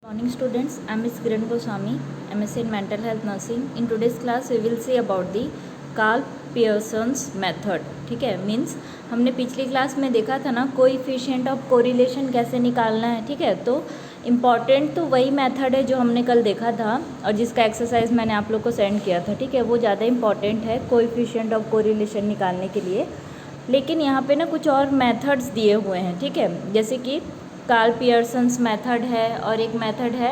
Morning students, I am Ms. Kiran Goswami, MSc in Mental Health Nursing. In today's class we will see about the Karl Pearson's method. ठीक है, means हमने पिछली class में देखा था ना coefficient of correlation कैसे निकालना है. ठीक है, तो इम्पॉर्टेंट तो वही मेथड है जो हमने कल देखा था और जिसका एक्सरसाइज मैंने आप लोग को सेंड किया था. ठीक है, वो ज़्यादा इम्पॉर्टेंट है कोएफिशिएंट ऑफ कोरिलेशन निकालने के लिए. लेकिन यहाँ पे ना कुछ और मेथड्स दिए हुए हैं. ठीक है, जैसे कि कार्ल पियर्सन्स मेथड है और एक मेथड है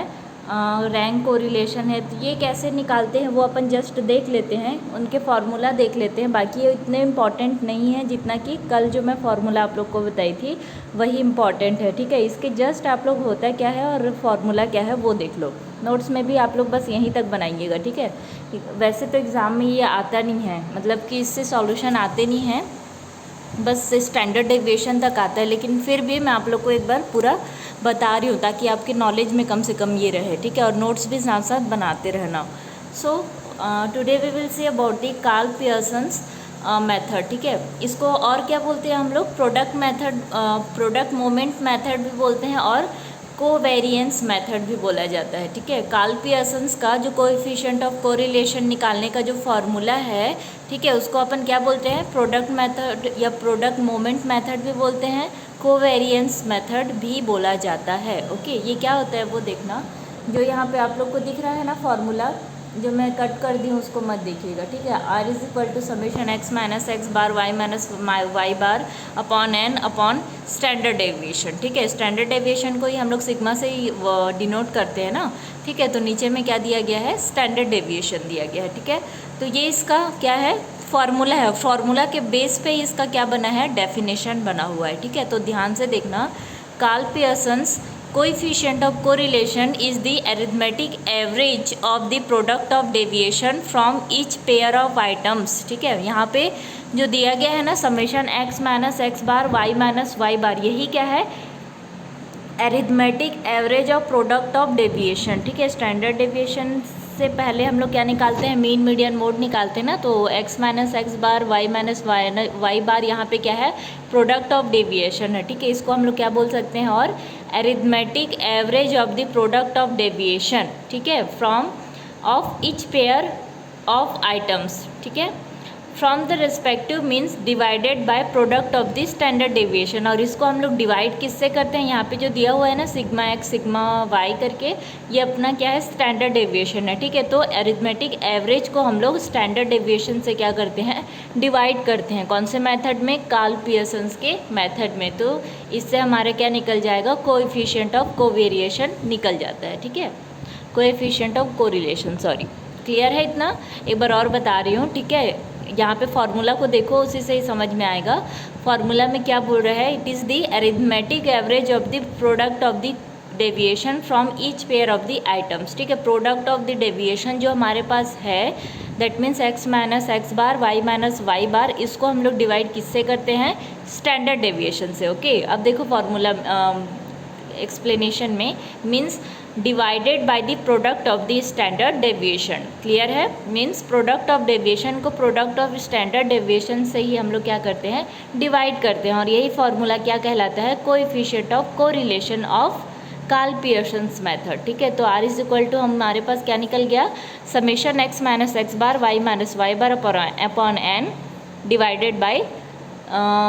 रैंक कोरिलेशन है. तो ये कैसे निकालते हैं वो अपन जस्ट देख लेते हैं, उनके फार्मूला देख लेते हैं. बाकी ये इतने इम्पॉर्टेंट नहीं है जितना कि कल जो मैं फार्मूला आप लोग को बताई थी वही इम्पॉर्टेंट है. ठीक है, इसके जस्ट आप लोग होता क्या है और फार्मूला क्या है वो देख लो. नोट्स में भी आप लोग बस यहीं तक बनाइएगा. ठीक है, वैसे तो एग्ज़ाम में ये आता नहीं है, मतलब कि इससे सॉल्यूशन आते नहीं हैं, बस स्टैंडर्ड डेविएशन तक आता है. लेकिन फिर भी मैं आप लोग को एक बार पूरा बता रही हूँ ताकि आपके नॉलेज में कम से कम ये रहे. ठीक है, और नोट्स भी साथ साथ बनाते रहना. So today we will see about the Karl Pearson's method. ठीक है, इसको और क्या बोलते हैं हम लोग, product method, product moment method भी बोलते हैं और कोवेरिएंस मेथड भी बोला जाता है. ठीक है, कार्ल पियर्सन्स का जो कोएफिशिएंट ऑफ कोरिलेशन निकालने का जो फार्मूला है, ठीक है, उसको अपन क्या बोलते हैं, प्रोडक्ट मेथड या प्रोडक्ट मोमेंट मेथड भी बोलते हैं, कोवेरिएंस मेथड भी बोला जाता है. ओके, ये क्या होता है वो देखना. जो यहाँ पे आप लोग को दिख रहा है ना फार्मूला, जो मैं कट कर दी हूँ उसको मत देखिएगा. ठीक है, R is equal to summation x minus x bar y minus y bar upon n upon standard deviation. ठीक है, स्टैंडर्ड डेविएशन को ही हम लोग सिग्मा से ही डिनोट करते हैं ना. ठीक है, तो नीचे में क्या दिया गया है, स्टैंडर्ड डेविएशन दिया गया है. ठीक है, तो ये इसका क्या है, फार्मूला है. फार्मूला के बेस पे इसका क्या बना है, डेफिनेशन बना हुआ है. ठीक है, तो ध्यान से देखना. Karl Pearson's coefficient of correlation is the arithmetic average of the product of deviation from each pair of items. ठीक है, यहाँ पे जो दिया गया है ना summation x minus x bar y minus y bar, यही क्या है, arithmetic average of product of deviation. ठीक है, स्टैंडर्ड डेविएशन से पहले हम लोग क्या निकालते हैं, मीन मीडियन मोड निकालते हैं ना. तो x minus x bar y minus y बार यहाँ पे क्या है, प्रोडक्ट ऑफ डेविएशन है. ठीक है, इसको हम लोग क्या बोल सकते हैं, और arithmetic average of the product of deviation. ठीक है, from of each pair of items. ठीक है, from the respective means divided by product of the standard deviation. और इसको हम लोग डिवाइड किससे करते हैं, यहाँ पे जो दिया हुआ है ना सिग्मा एक्स सिग्मा वाई करके, ये अपना क्या है, स्टैंडर्ड डेविएशन है. ठीक है, तो अरिथमेटिक एवरेज को हम लोग स्टैंडर्ड डेविएशन से क्या करते हैं, डिवाइड करते हैं. कौन से मेथड में, कार्ल पियर्सन्स के मेथड में. तो इससे हमारे क्या निकल जाएगा, कोएफिशिएंट ऑफ कोवेरिएशन निकल जाता है. ठीक है, coefficient of correlation. Sorry, clear है इतना, एक बार और बता रही हूँ. ठीक है, यहाँ पे फार्मूला को देखो, उसी से ही समझ में आएगा. फार्मूला में क्या बोल रहा है, it is the arithmetic average of the product of the deviation from each pair of the items. ठीक है, प्रोडक्ट ऑफ द डेविएशन जो हमारे पास है, that means x minus x bar y minus y bar, इसको हम लोग divide किससे करते हैं, स्टैंडर्ड डेविएशन से. ओके, अब देखो फार्मूला एक्सप्लेनेशन में, means divided by the product of the standard deviation. Clear है, मीन्स प्रोडक्ट ऑफ डेविएशन को प्रोडक्ट ऑफ स्टैंडर्ड डेविएशन से ही हम लोग क्या करते हैं, डिवाइड करते हैं. और यही फार्मूला क्या कहलाता है, coefficient of correlation of Karl Pearson's method. ठीक है, तो आर इज इक्वल टू हमारे पास क्या निकल गया, summation x minus x bar y minus y bar upon n divided by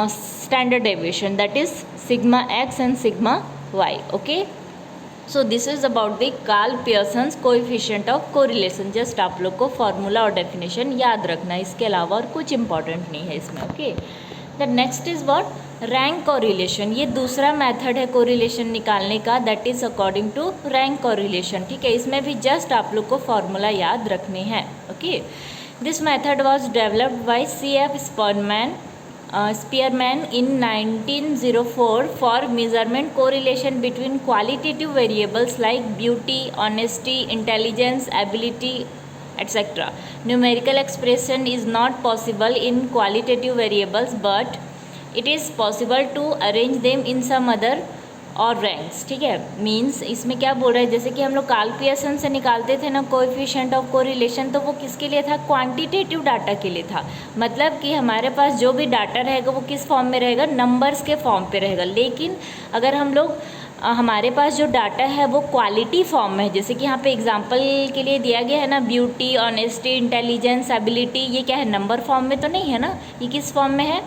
standard deviation, that is sigma x and sigma y. Okay, so this is about the Karl Pearson's coefficient of correlation. Just आप लोग को formula और definition याद रखना है, इसके अलावा और कुछ इंपॉर्टेंट नहीं है इसमें. Okay, the next is what, rank correlation. ये दूसरा मेथड है कोरिलेशन निकालने का, that is according to rank correlation. ठीक है, इसमें भी जस्ट आप लोग को फार्मूला याद रखने हैं. Okay, this method was developed by C.F. Spearman in 1904 for measurement correlation between qualitative variables like beauty, honesty, intelligence, ability, etc. Numerical expression is not possible in qualitative variables, but it is possible to arrange them in some other और ranks. ठीक है, means इसमें क्या बोल रहा है, जैसे कि हम लोग कार्ल पियर्सन से निकालते थे ना कोएफिशिएंट ऑफ कोरिलेशन, तो वो किसके लिए था, क्वांटिटेटिव डाटा के लिए था. मतलब कि हमारे पास जो भी डाटा रहेगा वो किस फॉर्म में रहेगा, नंबर्स के फॉर्म पे रहेगा. लेकिन अगर हम लोग हमारे पास जो डाटा है वो क्वालिटी फॉर्म में है, जैसे कि यहाँ पे एग्जांपल के लिए दिया गया है ना, ब्यूटी, ऑनेस्टी, इंटेलिजेंस, एबिलिटी, ये क्या है, नंबर फॉर्म में तो नहीं है ना, ये किस फॉर्म में है,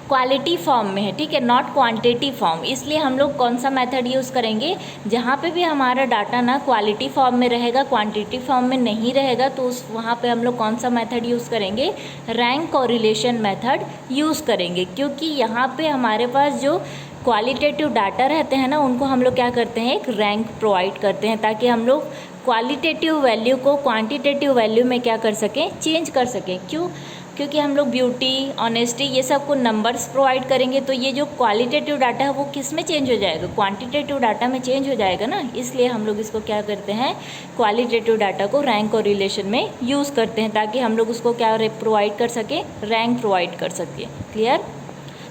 क्वालिटी फॉर्म में है, ठीक है, नॉट क्वांटिटी फॉर्म। इसलिए हम लोग कौन सा मेथड यूज़ करेंगे, जहाँ पे भी हमारा डाटा ना क्वालिटी फॉर्म में रहेगा, क्वांटिटी फॉर्म में नहीं रहेगा, तो उस वहाँ पे हम लोग कौन सा मेथड यूज़ करेंगे, रैंक कोरिलेशन मेथड यूज़ करेंगे। क्योंकि यहाँ पे हमारे पास जो क्वालिटेटिव डाटा रहते हैं ना, उनको हम लोग क्या करते हैं, एक रैंक प्रोवाइड करते हैं, ताकि हम लोग क्वालिटेटिव वैल्यू को क्वांटिटेटिव वैल्यू में क्या कर सकें, चेंज कर सकें। क्यों, क्योंकि हम लोग ब्यूटी, ऑनेस्टी, ये सब को नंबर्स प्रोवाइड करेंगे, तो ये जो क्वालिटेटिव डाटा है वो किस में चेंज हो जाएगा, क्वांटिटेटिव डाटा में चेंज हो जाएगा ना। इसलिए हम लोग इसको क्या करते हैं, क्वालिटेटिव डाटा को रैंक और रिलेशन में यूज़ करते हैं, ताकि हम लोग उसको क्या प्रोवाइड कर सकें, रैंक प्रोवाइड कर सकें। क्लियर।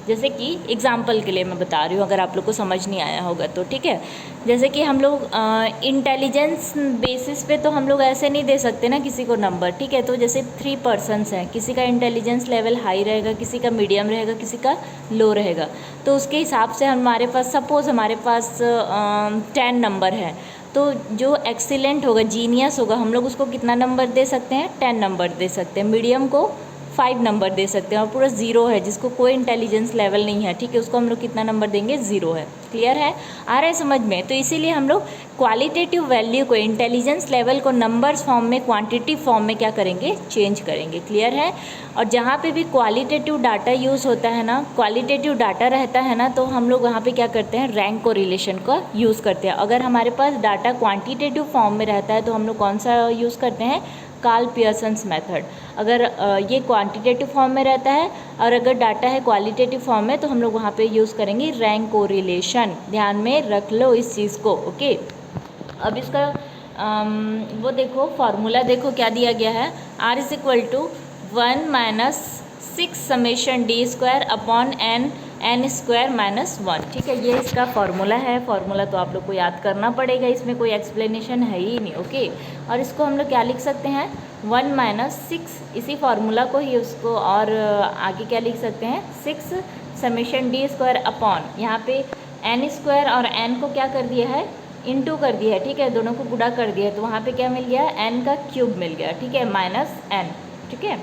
जैसे कि एग्जाम्पल के लिए मैं बता रही हूँ, अगर आप लोग को समझ नहीं आया होगा तो, ठीक है। जैसे कि हम लोग इंटेलिजेंस बेसिस पे तो हम लोग ऐसे नहीं दे सकते ना किसी को नंबर, ठीक है। तो जैसे 3 पर्सन्स हैं, किसी का इंटेलिजेंस लेवल हाई रहेगा, किसी का मीडियम रहेगा, किसी का लो रहेगा, तो उसके हिसाब से हमारे पास सपोज़ हमारे पास 10 नंबर है, तो जो एक्सीलेंट होगा, जीनियस होगा, हम लोग उसको कितना नंबर दे सकते हैं, 10 नंबर दे सकते हैं। मीडियम को 5 नंबर दे सकते हैं, और पूरा 0 है, जिसको कोई इंटेलिजेंस लेवल नहीं है, ठीक है, उसको हम लोग कितना नंबर देंगे, 0 है। क्लियर है, आ रहा है समझ में। तो इसीलिए हम लोग क्वालिटेटिव वैल्यू को, इंटेलिजेंस लेवल को नंबर्स फॉर्म में, क्वांटिटी फॉर्म में क्या करेंगे, चेंज करेंगे। क्लियर है। और जहाँ पे भी क्वालिटेटिव डाटा यूज़ होता है ना, क्वालिटेटिव डाटा रहता है ना, तो हम लोग वहाँ पे क्या करते हैं, रैंक कोरिलेशन का यूज़ करते हैं। अगर हमारे पास डाटा क्वांटिटेटिव फॉर्म में रहता है तो हम लोग कौन सा यूज़ करते हैं, कार्ल पियर्सन्स मेथड। अगर ये क्वांटिटेटिव फॉर्म में रहता है और अगर डाटा है क्वालिटेटिव फॉर्म में, तो हम लोग वहाँ पे यूज़ करेंगे रैंक कोरिलेशन। ध्यान में रख लो इस चीज़ को, ओके। अब इसका वो देखो, फार्मूला देखो क्या दिया गया है, R is equal to 1 - 6 summation d² upon n square -1, ठीक है। ये इसका फार्मूला है। फार्मूला तो आप लोग को याद करना पड़ेगा, इसमें कोई एक्सप्लेनेशन है ही नहीं, ओके। और इसको हम लोग क्या लिख सकते हैं, 1 - 6, इसी फार्मूला को ही उसको, और आगे क्या लिख सकते हैं, 6 समेशन d² अपॉन, यहाँ पे n² और n को क्या कर दिया है, इनटू कर दिया है, ठीक है, दोनों को गुणा कर दिया है, तो वहाँ पे क्या मिल गया, n का क्यूब मिल गया, ठीक है, -n, ठीक है।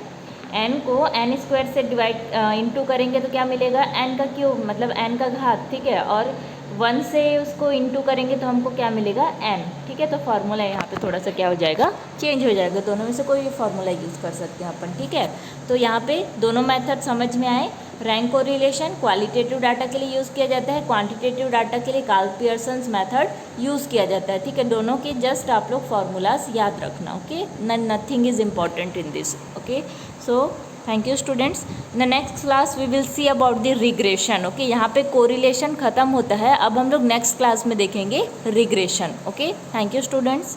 n को n² से डिवाइड इनटू करेंगे तो क्या मिलेगा, n का क्यूब, मतलब n का घात, ठीक है, और 1 से उसको इनटू करेंगे तो हमको क्या मिलेगा, n, ठीक है। तो फार्मूला यहाँ पे थोड़ा सा क्या हो जाएगा, चेंज हो जाएगा। दोनों में से कोई भी फार्मूला यूज़ कर सकते हैं अपन, ठीक है। तो यहाँ पे दोनों मेथड समझ में आए। रैंक कोरिलेशन क्वालिटेटिव डाटा के लिए यूज़ किया जाता है, क्वांटिटेटिव डाटा के लिए कार्ल पियर्सन्स मेथड यूज़ किया जाता है, ठीक है। दोनों के जस्ट आप लोग फार्मूलाज याद रखना, okay. Nothing is important in this, okay. So thank you students. In the next class we will see about the regression, okay. यहाँ पे कोरिलेशन ख़त्म होता है, अब हम लोग नेक्स्ट क्लास में देखेंगे regression, okay. Thank you students.